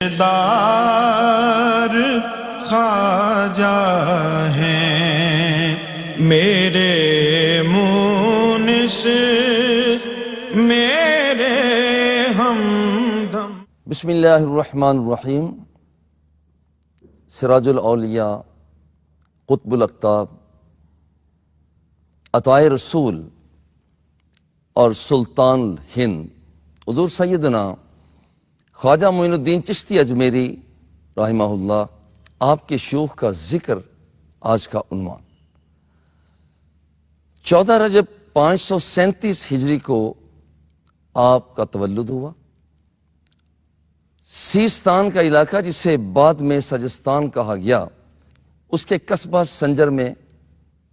دار خواجہ ہیں میرے مونس میرے ہمدم۔ بسم اللہ الرحمن الرحیم۔ سراج الاولیاء، قطب الاقطاب، عطائے رسول اور سلطان ہند حضور سیدنا خواجہ معین الدین چشتی اجمیری رحمہ اللہ، آپ کے شیوخ کا ذکر آج کا عنوان۔ 14 رجب 537 ہجری کو آپ کا تولد ہوا۔ سیستان کا علاقہ جسے بعد میں سجستان کہا گیا، اس کے قصبہ سنجر میں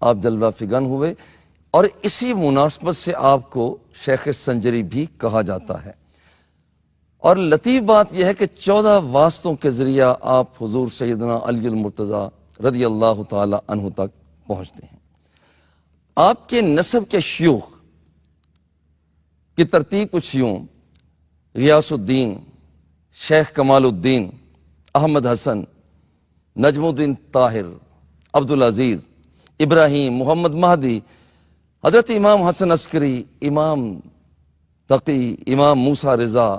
آپ جلوہ فگن ہوئے، اور اسی مناسبت سے آپ کو شیخ سنجری بھی کہا جاتا ہے۔ اور لطیف بات یہ ہے کہ 14 واسطوں کے ذریعہ آپ حضور سیدنا علی المرتضیٰ رضی اللہ تعالی عنہ تک پہنچتے ہیں۔ آپ کے نسب کے شیوخ کی ترتیب کچھ یوں: غیاث الدین، شیخ کمال الدین، احمد حسن، نجم الدین طاہر، عبدالعزیز، ابراہیم، محمد مہدی، حضرت امام حسن عسکری، امام تقی، امام موسیٰ رضا،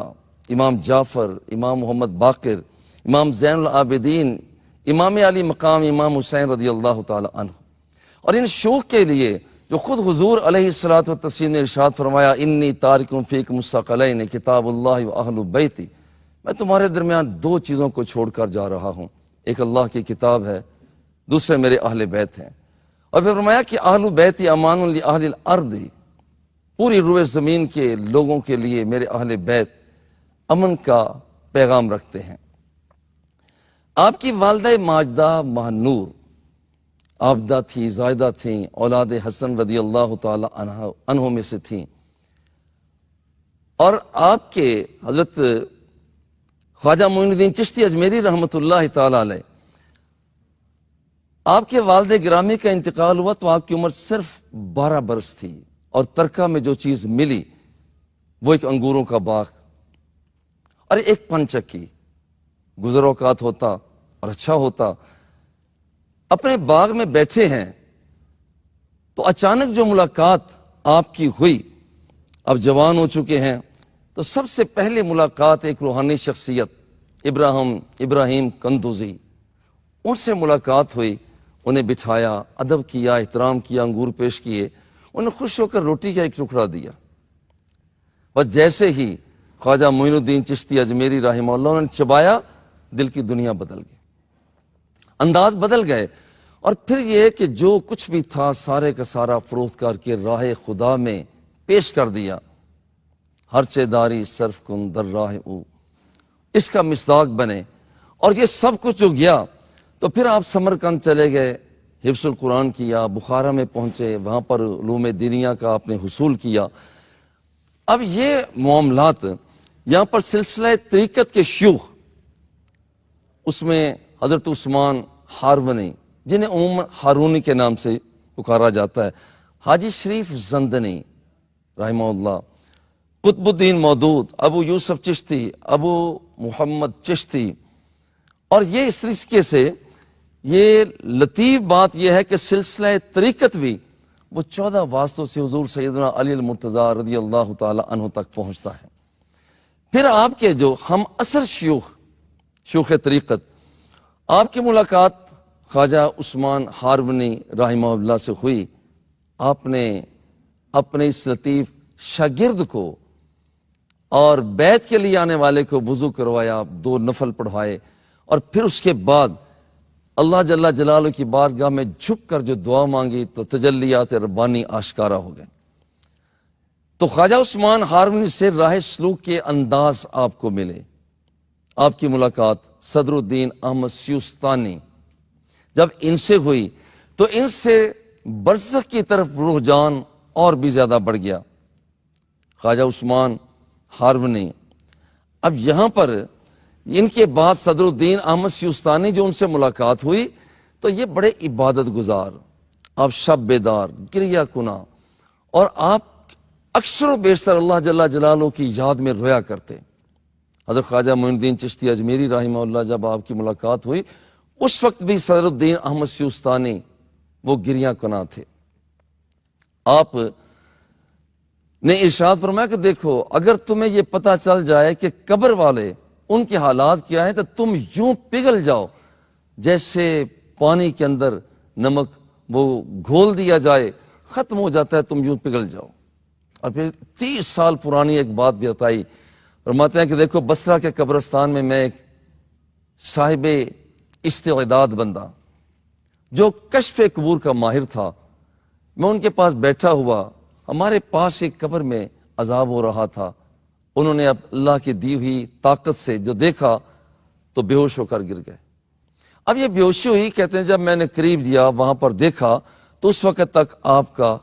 امام جعفر، امام محمد باقر، امام زین العابدین، امام علی مقام امام حسین رضی اللہ تعالی عنہ۔ اور ان شوق کے لیے جو خود حضور علیہ الصلوۃ والتسلیم نے ارشاد فرمایا، انی تارک فیکم الثقلین کتاب اللہ و اہل بیتی، میں تمہارے درمیان 2 چیزوں کو چھوڑ کر جا رہا ہوں، ایک اللہ کی کتاب ہے، دوسرے میرے اہل بیت ہیں۔ اور پھر فرمایا کہ اہل بیتی امان لاہل الارض، پوری روئے زمین کے لوگوں کے لیے میرے اہل بیت امن کا پیغام رکھتے ہیں۔ آپ کی والدہ ماجدہ ماہنور عابدہ تھی، زاہدہ تھیں، اولاد حسن رضی اللہ تعالی عنہ میں سے تھیں۔ اور آپ کے حضرت خواجہ معین الدین چشتی اجمیری رحمۃ اللہ تعالی علیہ، آپ کے والد گرامی کا انتقال ہوا تو آپ کی عمر صرف 12 برس تھی، اور ترکہ میں جو چیز ملی وہ ایک انگوروں کا باغ اور ایک پنچکی۔ گزر اوقات ہوتا اور اچھا ہوتا، اپنے باغ میں بیٹھے ہیں تو اچانک جو ملاقات آپ کی ہوئی، اب جوان ہو چکے ہیں، تو سب سے پہلے ملاقات ایک روحانی شخصیت ابراہیم کندوزی، ان سے ملاقات ہوئی، انہیں بٹھایا، ادب کیا، احترام کیا، انگور پیش کیے، انہیں خوش ہو کر روٹی کا ایک ٹکڑا دیا۔ اور جیسے ہی خواجہ معین الدین چشتی اجمیری رحمہ اللہ نے چبایا، دل کی دنیا بدل گئی، انداز بدل گئے، اور پھر یہ کہ جو کچھ بھی تھا سارے کا سارا فروخت کر کے راہ خدا میں پیش کر دیا۔ ہر چے داری صرف کن در راہ او، اس کا مصداق بنے۔ اور یہ سب کچھ جو گیا تو پھر آپ سمرقند چلے گئے، حفظ القرآن کیا، بخارا میں پہنچے، وہاں پر علوم دینیہ کا آپ نے حصول کیا۔ اب یہ معاملات یہاں پر سلسلہ طریقت کے شیوخ، اس میں حضرت عثمان ہارونی، جنہیں عموماً ہارونی کے نام سے پکارا جاتا ہے، حاجی شریف زندنی رحمہ اللہ، قطب الدین مودود، ابو یوسف چشتی، ابو محمد چشتی۔ اور یہ اس طریقے سے یہ لطیف بات یہ ہے کہ سلسلہ طریقت بھی وہ 14 واسطوں سے حضور سیدنا علی المرتضیٰ رضی اللہ تعالی عنہ تک پہنچتا ہے۔ پھر آپ کے جو ہم اثر شیوخ طریقت، آپ کی ملاقات خواجہ عثمان ہارونی رحمہ اللہ سے ہوئی۔ آپ نے اپنے اس لطیف شاگرد کو اور بیت کے لیے آنے والے کو وضو کروایا، 2 نفل پڑھوائے، اور پھر اس کے بعد اللہ جل جلالہ کی بارگاہ میں جھک کر جو دعا مانگی تو تجلیات ربانی آشکارا ہو گئے۔ تو خواجہ عثمان ہارونی سے راہ سلوک کے انداز آپ کو ملے۔ آپ کی ملاقات صدر الدین احمد سیستانی جب ان سے ہوئی تو ان سے برزخ کی طرف رجحان اور بھی زیادہ بڑھ گیا۔ خواجہ عثمان ہارونی، اب یہاں پر ان کے بعد صدر الدین احمد سیستانی جو ان سے ملاقات ہوئی تو یہ بڑے عبادت گزار، آپ شب بیدار، گریہ کنا، اور آپ اکثر و بیشتر اللہ جل جلالہ کی یاد میں رویا کرتے۔ حضرت خواجہ معین الدین چشتی اجمیری رحمہ اللہ جب آپ کی ملاقات ہوئی اس وقت بھی صدر الدین احمد سیستانی وہ گریاں کنا تھے. آپ نے ارشاد فرمایا کہ دیکھو اگر تمہیں یہ پتہ چل جائے کہ قبر والے ان کے حالات کیا ہیں تو تم یوں پگھل جاؤ جیسے پانی کے اندر نمک وہ گھول دیا جائے ختم ہو جاتا ہے, تم یوں پگھل جاؤ. اور پھر 30 سال پرانی ایک بات بھی بتائی, فرماتے ہیں کہ دیکھو بصرہ کے قبرستان میں ایک صاحب استعداد بندہ جو کشف قبور کا ماہر تھا, میں ان کے پاس بیٹھا ہوا, ہمارے پاس ایک قبر میں عذاب ہو رہا تھا, انہوں نے اب اللہ کی دی ہوئی طاقت سے جو دیکھا تو بے ہوش ہو کر گر گئے. اب یہ بے ہوشی ہوئی, کہتے ہیں جب میں نے قریب دیا وہاں پر دیکھا تو اس وقت تک آپ کا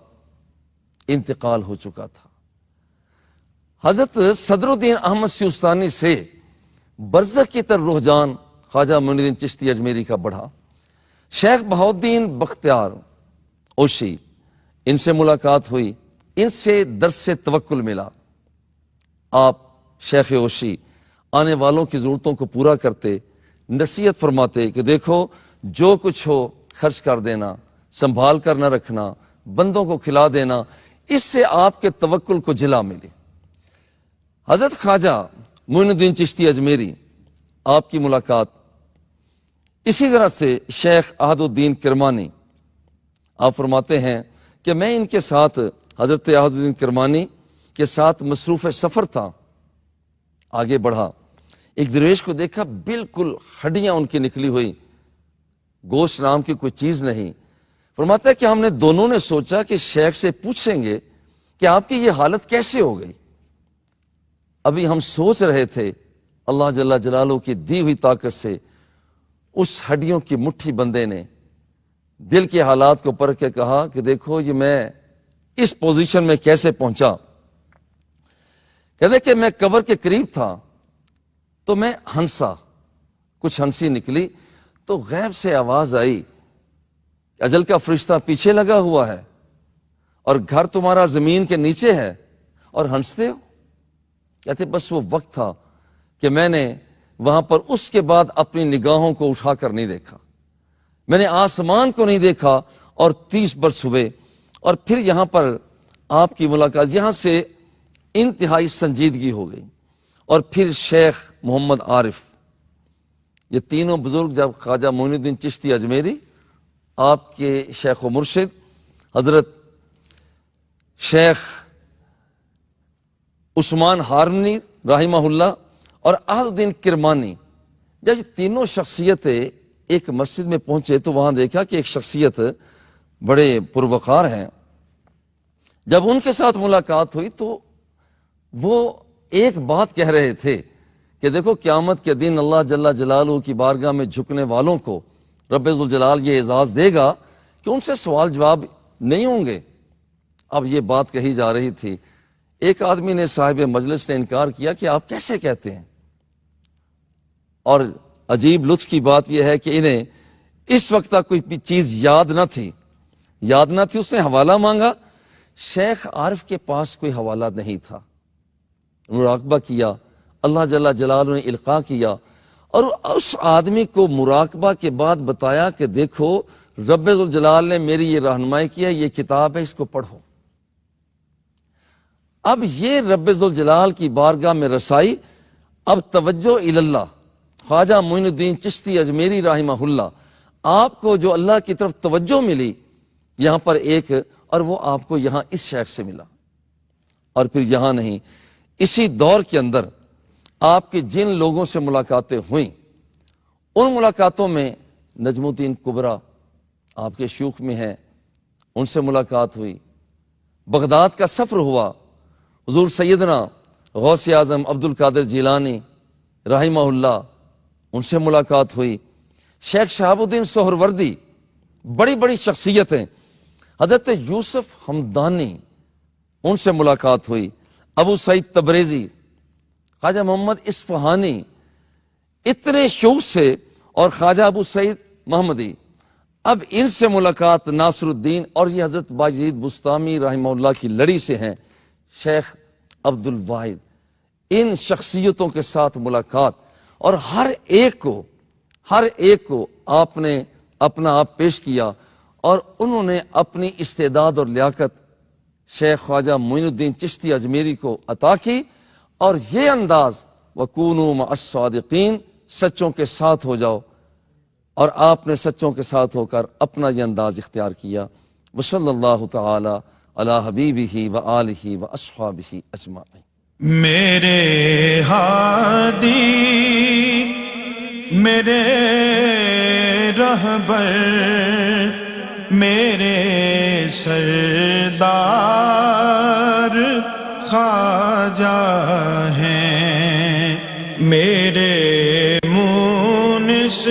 انتقال ہو چکا تھا. حضرت صدر الدین احمد سیستانی سے برزخ کی طرف رجحان خواجہ معین الدین چشتی اجمیری کا بڑھا. شیخ بہاؤالدین بختیار اوشی, ان سے ملاقات ہوئی, ان سے درس توکل ملا. آپ شیخ اوشی آنے والوں کی ضرورتوں کو پورا کرتے, نصیحت فرماتے کہ دیکھو جو کچھ ہو خرچ کر دینا, سنبھال کر نہ رکھنا, بندوں کو کھلا دینا, اس سے آپ کے توکل کو جلا ملی. حضرت خواجہ معین الدین چشتی اجمیری آپ کی ملاقات اسی طرح سے شیخ احد الدین کرمانی, آپ فرماتے ہیں کہ میں ان کے ساتھ حضرت احد الدین کرمانی کے ساتھ مصروف سفر تھا, آگے بڑھا, ایک درویش کو دیکھا بالکل ہڈیاں ان کی نکلی ہوئی, گوشت نام کی کوئی چیز نہیں. فرماتا ہے کہ ہم نے دونوں نے سوچا کہ شیخ سے پوچھیں گے کہ آپ کی یہ حالت کیسے ہو گئی. ابھی ہم سوچ رہے تھے اللہ جل جلالہ کی دی ہوئی طاقت سے اس ہڈیوں کی مٹھی بندے نے دل کے حالات کو پرکھ کے کہا کہ دیکھو یہ میں اس پوزیشن میں کیسے پہنچا. کہتے کہ میں قبر کے قریب تھا تو میں ہنسا, کچھ ہنسی نکلی تو غیب سے آواز آئی, اجل کا فرشتہ پیچھے لگا ہوا ہے اور گھر تمہارا زمین کے نیچے ہے اور ہنستے ہو. کہتے بس وہ وقت تھا کہ میں نے وہاں پر اس کے بعد اپنی نگاہوں کو اٹھا کر نہیں دیکھا, میں نے آسمان کو نہیں دیکھا اور 30 برس ہوئے. اور پھر یہاں پر آپ کی ملاقات, یہاں سے انتہائی سنجیدگی ہو گئی. اور پھر شیخ محمد عارف, یہ تینوں بزرگ جب خواجہ معین الدین چشتی اجمیری, آپ کے شیخ و مرشد حضرت شیخ عثمان ہارنی رحمہ اللہ اور احد الدین کرمانی, جب یہ تینوں شخصیتیں ایک مسجد میں پہنچے تو وہاں دیکھا کہ ایک شخصیت بڑے پروقار ہیں. جب ان کے ساتھ ملاقات ہوئی تو وہ ایک بات کہہ رہے تھے کہ دیکھو قیامت کے دن اللہ جل جلالہ کی بارگاہ میں جھکنے والوں کو رب ذوالجلال یہ اعزاز دے گا کہ ان سے سوال جواب نہیں ہوں گے. اب یہ بات کہی جا رہی تھی, ایک آدمی نے صاحب مجلس نے انکار کیا کہ آپ کیسے کہتے ہیں, اور عجیب لطف کی بات یہ ہے کہ انہیں اس وقت تک کوئی چیز یاد نہ تھی. اس نے حوالہ مانگا, شیخ عارف کے پاس کوئی حوالہ نہیں تھا. مراقبہ کیا, اللہ جل جلالہ نے القاء کیا اور اس آدمی کو مراقبہ کے بعد بتایا کہ دیکھو رب ذوالجلال نے میری یہ رہنمائی کیا, یہ کتاب ہے, اس کو پڑھو. اب یہ رب ذوالجلال کی بارگاہ میں رسائی, اب توجہ اللہ. خواجہ معین الدین چشتی اجمیری رحمہ اللہ, آپ کو جو اللہ کی طرف توجہ ملی یہاں پر ایک, اور وہ آپ کو یہاں اس شیخ سے ملا. اور پھر یہاں نہیں, اسی دور کے اندر آپ کی جن لوگوں سے ملاقاتیں ہوئیں ان ملاقاتوں میں نجم الدین کبریٰ آپ کے شیوخ میں ہیں, ان سے ملاقات ہوئی. بغداد کا سفر ہوا, حضور سیدنا غوث اعظم عبد القادر جیلانی رحمہ اللہ, ان سے ملاقات ہوئی. شیخ شہاب الدین سہروردی, بڑی بڑی شخصیتیں. حضرت یوسف ہمدانی, ان سے ملاقات ہوئی. ابو سعید تبریزی, خواجہ محمد اصفہانی, اتنے شوق سے, اور خواجہ ابو سعید محمدی. اب ان سے ملاقات ناصر الدین, اور یہ حضرت باجید بستامی رحمہ اللہ کی لڑی سے ہیں. شیخ عبد الواحد, ان شخصیتوں کے ساتھ ملاقات، اور ہر ایک کو آپ نے اپنا آپ پیش کیا، اور انہوں نے اپنی استعداد اور لیاقت شیخ خواجہ معین الدین چشتی اجمیری کو عطا کی، اور یہ انداز وَكُونُوا مَعَ الصَّادِقِينَ، سچوں کے ساتھ ہو جاؤ، اور آپ نے سچوں کے ساتھ ہو کر اپنا یہ انداز اختیار کیا۔ وصلی اللہ تعالی علی حبیبہ وآلہ واصحابہ اجمعین۔ میرے ہادی میرے رہبر میرے سردار خواجہ ہیں، میرے مونس